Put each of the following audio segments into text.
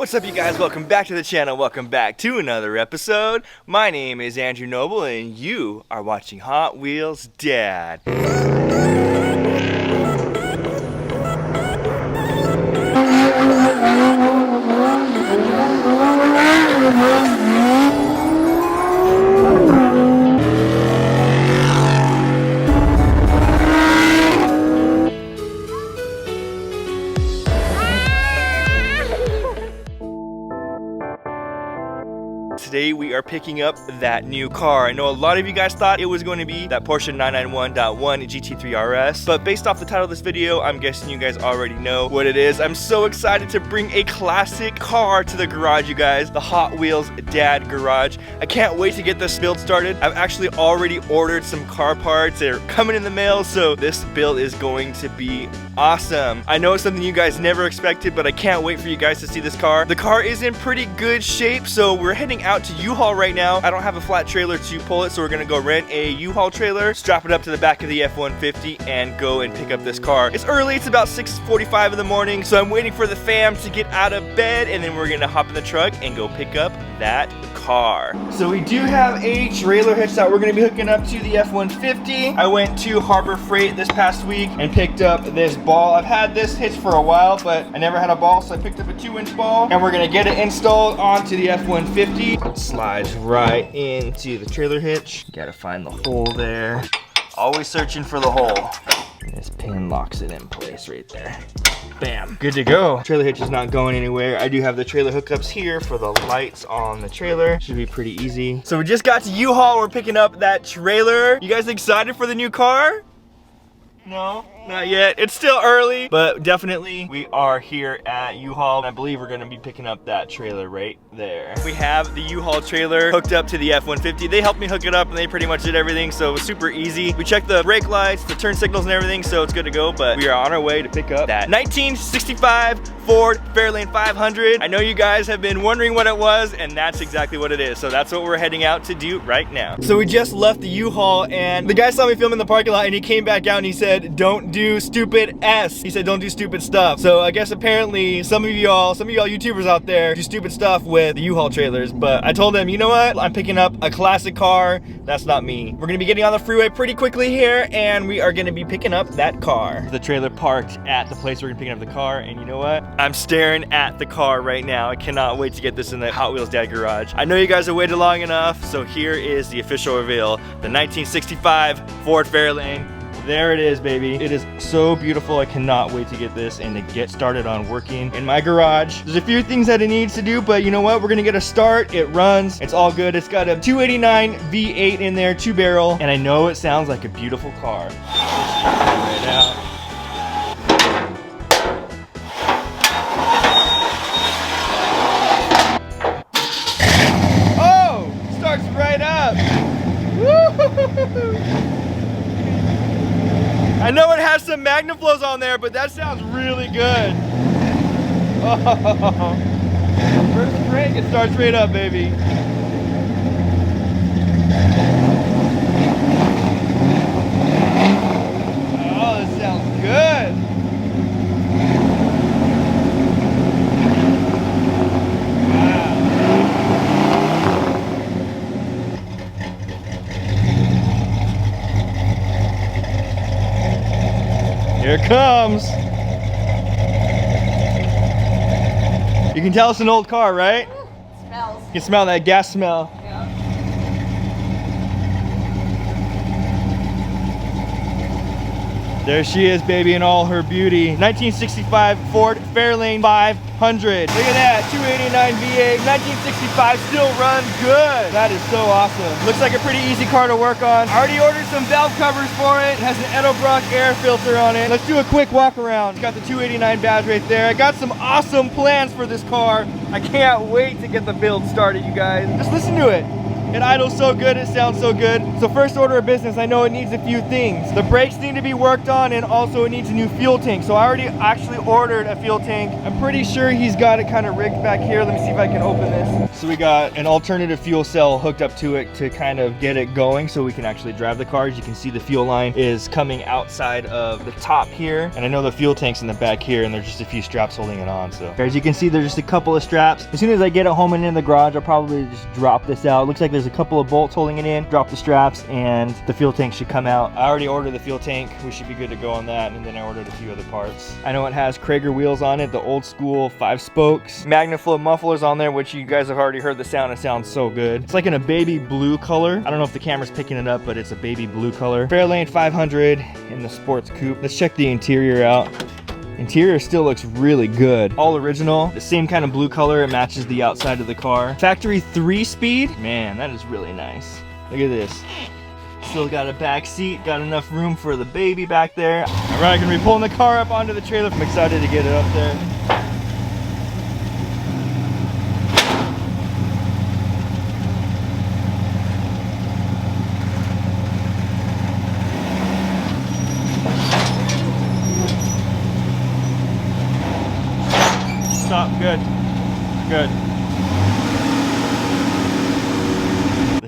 What's up, you guys? Welcome back to the channel. Welcome back to another episode. My name is Andrew Noble and you are watching Hot Wheels Dad. Today we are picking up that new car. I know a lot of you guys thought it was going to be that Porsche 991.1 GT3 RS, but based off the title of this video, I'm guessing you guys already know what it is. I'm so excited to bring a classic car to the garage, you guys. The Hot Wheels Dad Garage. I can't wait to get this build started. I've actually already ordered some car parts. They're coming in the mail, so this build is going to be awesome. I know it's something you guys never expected, but I can't wait for you guys to see this car. The car is in pretty good shape, so we're heading out to U-Haul right now. I don't have a flat trailer to pull it, so we're gonna go rent a U-Haul trailer, strap it up to the back of the F-150, and go and pick up this car. It's early, it's about 6:45 in the morning, so I'm waiting for the fam to get out of bed, and then we're gonna hop in the truck and go pick up that car. So we do have a trailer hitch that we're gonna be hooking up to the F-150. I went to Harbor Freight this past week and picked up this ball. I've had this hitch for a while, but I never had a ball, so I picked up a 2-inch ball, and we're gonna get it installed onto the F-150. It slides right into the trailer hitch. Gotta find the hole there. Always searching for the hole. And this pin locks it in place right there. Bam, good to go. Trailer hitch is not going anywhere. I do have the trailer hookups here for the lights on the trailer. Should be pretty easy. So we just got to U-Haul. We're picking up that trailer. You guys excited for the new car? No, not yet. It's still early, but definitely we are here at U-Haul. I believe we're gonna be picking up that trailer right there. We have the U-Haul trailer hooked up to the F-150. They helped me hook it up and they pretty much did everything, so it was super easy. We checked the brake lights, the turn signals and everything, so it's good to go, but we are on our way to pick up that 1965 Ford Fairlane 500. I know you guys have been wondering what it was, and that's exactly what it is. So that's what we're heading out to do right now. So we just left the U-Haul, and the guy saw me film in the parking lot, and he came back out and he said, "Don't do stupid S." He said, "Don't do stupid stuff." So I guess apparently some of y'all YouTubers out there do stupid stuff with the U-Haul trailers, but I told him, you know what? I'm picking up a classic car. That's not me. We're gonna be getting on the freeway pretty quickly here, and we are gonna be picking up that car. The trailer parked at the place where we're picking up the car, and you know what? I'm staring at the car right now. I cannot wait to get this in the Hot Wheels Dad Garage. I know you guys have waited long enough, so here is the official reveal. The 1965 Ford Fairlane. There it is, baby. It is so beautiful. I cannot wait to get this and to get started on working in my garage. There's a few things that it needs to do, but you know what? We're gonna get a start. It runs. It's all good. It's got a 289 V8 in there, 2-barrel, and I know it sounds like a beautiful car. Right now. I know it has some MagnaFlows on there, but that sounds really good. Oh. First crank, it starts right up, baby. Oh, this sounds good. Here it comes. You can tell it's an old car, right? It smells. You can smell that gas smell. Yeah. There she is, baby, in all her beauty. 1965 Ford Fairlane 500. Look at that, 289 V8, 1965, still runs good. That is so awesome. Looks like a pretty easy car to work on. I already ordered some valve covers for it. It has an Edelbrock air filter on it. Let's do a quick walk around. It's got the 289 badge right there. I got some awesome plans for this car. I can't wait to get the build started, you guys. Just listen to it. It idles so good, it sounds so good. So first order of business, I know it needs a few things. The brakes need to be worked on, and also it needs a new fuel tank. So I already actually ordered a fuel tank. I'm pretty sure he's got it kind of rigged back here. Let me see if I can open this. So we got an alternative fuel cell hooked up to it to kind of get it going so we can actually drive the car. As you can see, the fuel line is coming outside of the top here. And I know the fuel tank's in the back here, and there's just a few straps holding it on. So as you can see, there's just a couple of straps. As soon as I get it home and in the garage, I'll probably just drop this out. It looks like there's a couple of bolts holding it in. Drop the straps and the fuel tank should come out. I already ordered the fuel tank. We should be good to go on that. And then I ordered a few other parts. I know it has Krager wheels on it, the old school 5 spokes. MagnaFlow mufflers on there, which you guys have already heard the sound. It sounds so good. It's like in a baby blue color. I don't know if the camera's picking it up, but it's a baby blue color. Fairlane 500 in the sports coupe. Let's check the interior out. Interior still looks really good. All original. The same kind of blue color. It matches the outside of the car. Factory 3-speed. Man, that is really nice. Look at this. Still got a back seat. Got enough room for the baby back there. All right, gonna be pulling the car up onto the trailer. I'm excited to get it up there. Stop. Good. Good.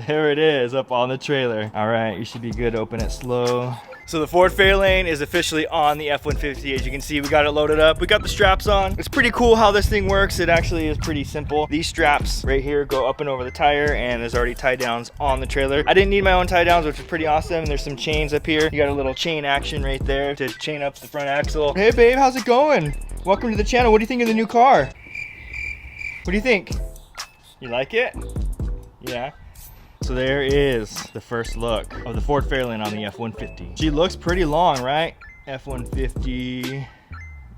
There it is, up on the trailer. All right, you should be good. Open it slow. So the Ford Fairlane is officially on the F-150. As you can see, we got it loaded up. We got the straps on. It's pretty cool how this thing works. It actually is pretty simple. These straps right here go up and over the tire, and there's already tie downs on the trailer. I didn't need my own tie downs, which is pretty awesome. And there's some chains up here. You got a little chain action right there to chain up the front axle. Hey babe, how's it going? Welcome to the channel. What do you think of the new car? What do you think? You like it? Yeah. So there is the first look of the Ford Fairlane on the F-150. She looks pretty long, right? F-150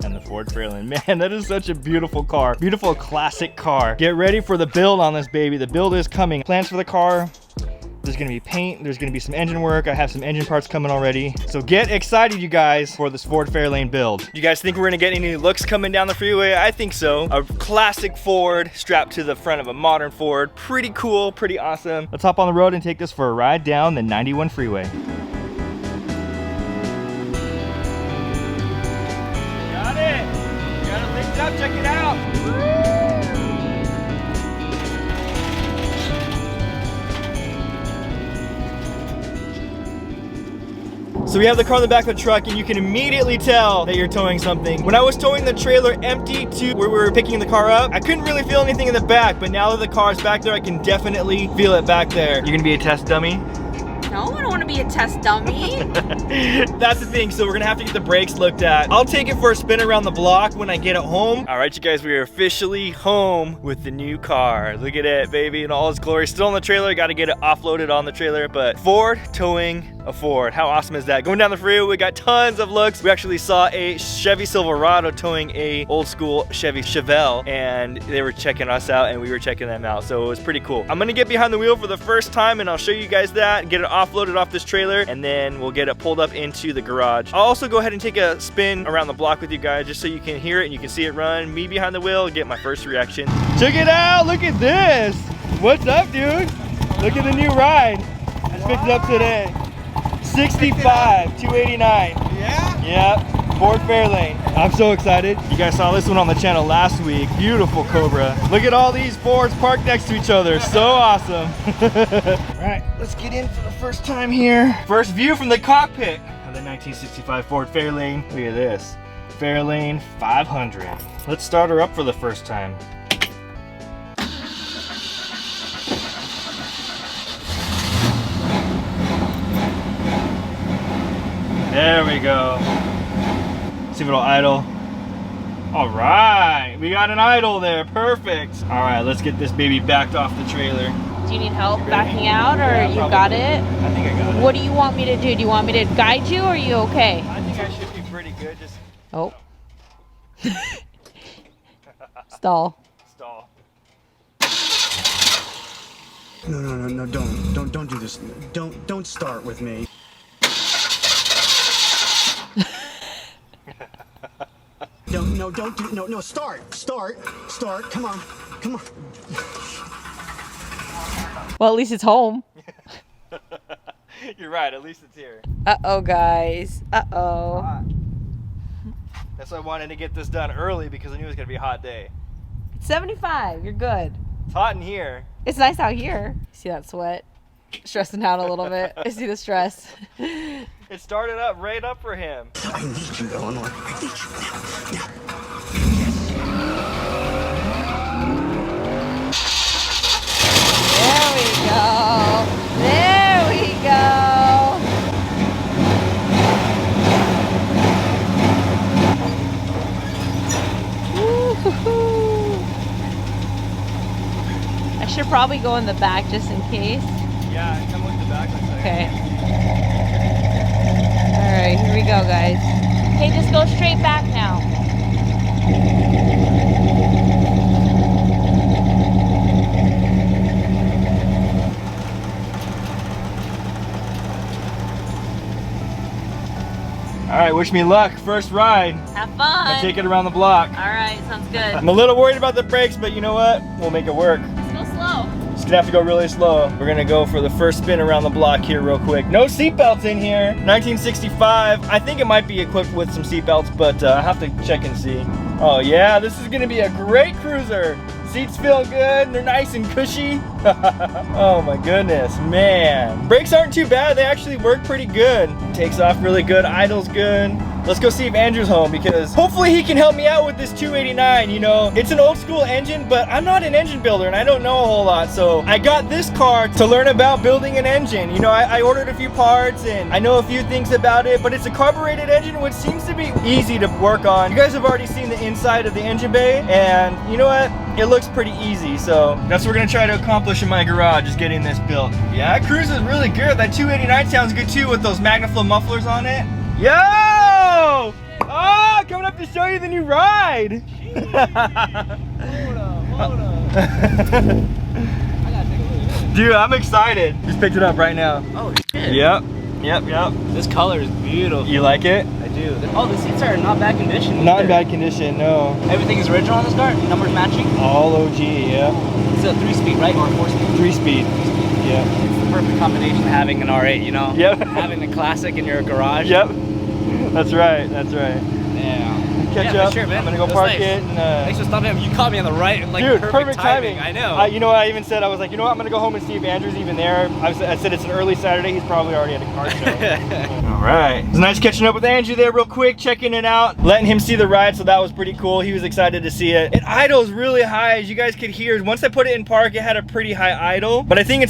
and the Ford Fairlane. Man, that is such a beautiful car. Beautiful classic car. Get ready for the build on this baby. The build is coming. Plans for the car. There's gonna be paint, there's gonna be some engine work. I have some engine parts coming already. So get excited, you guys, for this Ford Fairlane build. You guys think we're gonna get any looks coming down the freeway? I think so. A classic Ford strapped to the front of a modern Ford. Pretty cool, pretty awesome. Let's hop on the road and take this for a ride down the 91 freeway. Got it. You got it linked up, check it out. Woo! So we have the car in the back of the truck, and you can immediately tell that you're towing something. When I was towing the trailer empty to where we were picking the car up, I couldn't really feel anything in the back, but now that the car's back there, I can definitely feel it back there. You gonna be a test dummy? No, I don't want to be a test dummy. That's the thing, so we're gonna have to get the brakes looked at. I'll take it for a spin around the block when I get it home. All right, you guys, we are officially home with the new car. Look at it, baby, in all its glory. Still on the trailer, gotta get it offloaded on the trailer, but Ford towing a Ford. How awesome is that? Going down the freeway, we got tons of looks. We actually saw a Chevy Silverado towing a old school Chevy Chevelle, and they were checking us out and we were checking them out. So it was pretty cool. I'm gonna get behind the wheel for the first time, and I'll show you guys that, get it offloaded off this trailer, and then we'll get it pulled up into the garage. I'll also go ahead and take a spin around the block with you guys just so you can hear it and you can see it run. Me behind the wheel, get my first reaction. Check it out, look at this. What's up, dude? Look at the new ride. I just picked it up today. 65, 289. Yeah? Yep, Ford Fairlane. I'm so excited. You guys saw this one on the channel last week. Beautiful Cobra. Look at all these Fords parked next to each other. So awesome. All right, let's get in for the first time here. First view from the cockpit of the 1965 Ford Fairlane. Look at this, Fairlane 500. Let's start her up for the first time. There we go. See if it'll idle. All right, we got an idle there, perfect. All right, let's get this baby backed off the trailer. Do you need help backing out, or yeah, you got it? I think I got it. What do you want me to do? Do you want me to guide you, or are you okay? I think I should be pretty good, just... Oh. Stall. Stall. No, don't do this. Don't start with me. No, start, come on. Well, at least it's home. You're right, at least it's here. Uh-oh, guys. Uh-oh. Hot. That's why I wanted to get this done early because I knew it was going to be a hot day. It's 75. You're good. It's hot in here. It's nice out here. See that sweat? Stressing out a little bit. I see the stress. It started up right up for him. I need you, Eleanor. I need you now. There we go. There we go. Woo-hoo-hoo. I should probably go in the back just in case. Yeah, come look at the back. Okay. Alright, here we go, guys. Okay, just go straight back now. Alright, wish me luck. First ride. Have fun. I'll take it around the block. Alright, sounds good. I'm a little worried about the brakes, but you know what? We'll make it work. Let's go slow. Just gonna have to go really slow. We're gonna go for the first spin around the block here real quick. No seatbelts in here. 1965. I think it might be equipped with some seatbelts, but I have to check and see. Oh yeah, this is gonna be a great cruiser. Seats feel good, they're nice and cushy. Oh my goodness, man. Brakes aren't too bad, they actually work pretty good. Takes off really good, idles good. Let's go see if Andrew's home because hopefully he can help me out with this 289. You know, it's an old school engine, but I'm not an engine builder and I don't know a whole lot. So I got this car to learn about building an engine. You know, I ordered a few parts and I know a few things about it, but it's a carbureted engine, which seems to be easy to work on. You guys have already seen the inside of the engine bay and you know what? It looks pretty easy. So that's what we're gonna try to accomplish in my garage, is getting this built. Yeah, it cruises really good. That 289 sounds good too with those Magnaflow mufflers on it. Yo! Oh, coming up to show you the new ride. Hold up. I gotta take a look at this. Dude, I'm excited. Just picked it up right now. Oh shit. Yep. This color is beautiful. You like it? I do. Oh, the seats are in not bad condition. Not in either. bad condition, no. Everything is original on this car? Numbers matching? All OG, yeah. It's a 3-speed, right? Or a 4-speed? 3-speed. Yeah. It's the perfect combination of having an R8, you know? Yep. Having the classic in your garage. Yep. That's right, that's right. Yeah. Catch Yeah, up. for sure, man. I'm gonna go That's park nice. it and Thanks for stopping in. You caught me on the right, like dude, perfect timing. I know. You know what I even said? I was like, you know what? I'm gonna go home and see if Andrew's even there. I said it's an early Saturday. He's probably already at a car show. All right. It's nice catching up with Andrew there real quick, checking it out, letting him see the ride. So that was pretty cool. He was excited to see it. It idles really high, as you guys could hear. Once I put it in park, it had a pretty high idle, but I think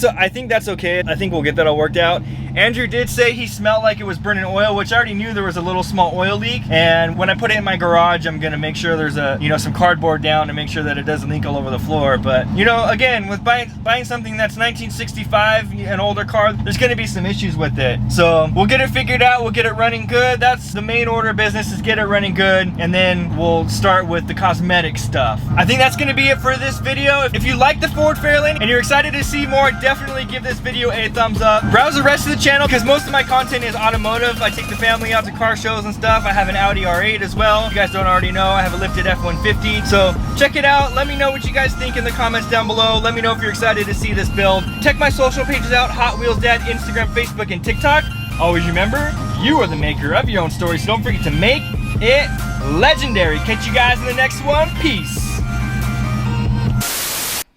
that's okay. I think we'll get that all worked out. Andrew did say he smelled like it was burning oil, which I already knew there was a little small oil leak. And when I put it in my garage, I'm gonna make sure there's some cardboard down to make sure that it doesn't leak all over the floor. But you know, again, with buying something that's 1965, an older car, there's gonna be some issues with it. So we'll get it figured out. We'll get it running good. That's the main order of business, is get it running good, and then we'll start with the cosmetic stuff. I think that's gonna be it for this video. If you like the Ford Fairlane and you're excited to see more, definitely give this video a thumbs up. Browse the rest of the channel because most of my content is automotive. I take the family out to car shows and stuff. I have an Audi R8 as well. If you guys don't already know, I have a lifted F-150. So check it out. Let me know what you guys think in the comments down below. Let me know if you're excited to see this build. Check my social pages out, Hot Wheels Dad, Instagram, Facebook, and TikTok. Always remember, you are the maker of your own story, so don't forget to make it legendary. Catch you guys in the next one. Peace.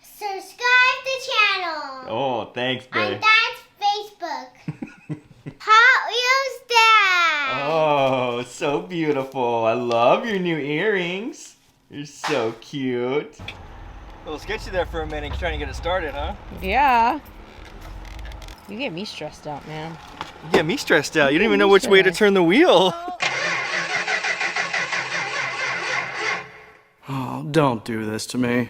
Subscribe the channel. Oh, thanks, babe. On Dad's Facebook. Hot Wheels Dad. Oh, so beautiful. I love your new earrings. You're so cute. A little sketchy there for a minute, trying to get it started, huh? Yeah. You get me stressed out, man. You get me stressed out. You don't even know which way to turn the wheel. Oh, don't do this to me.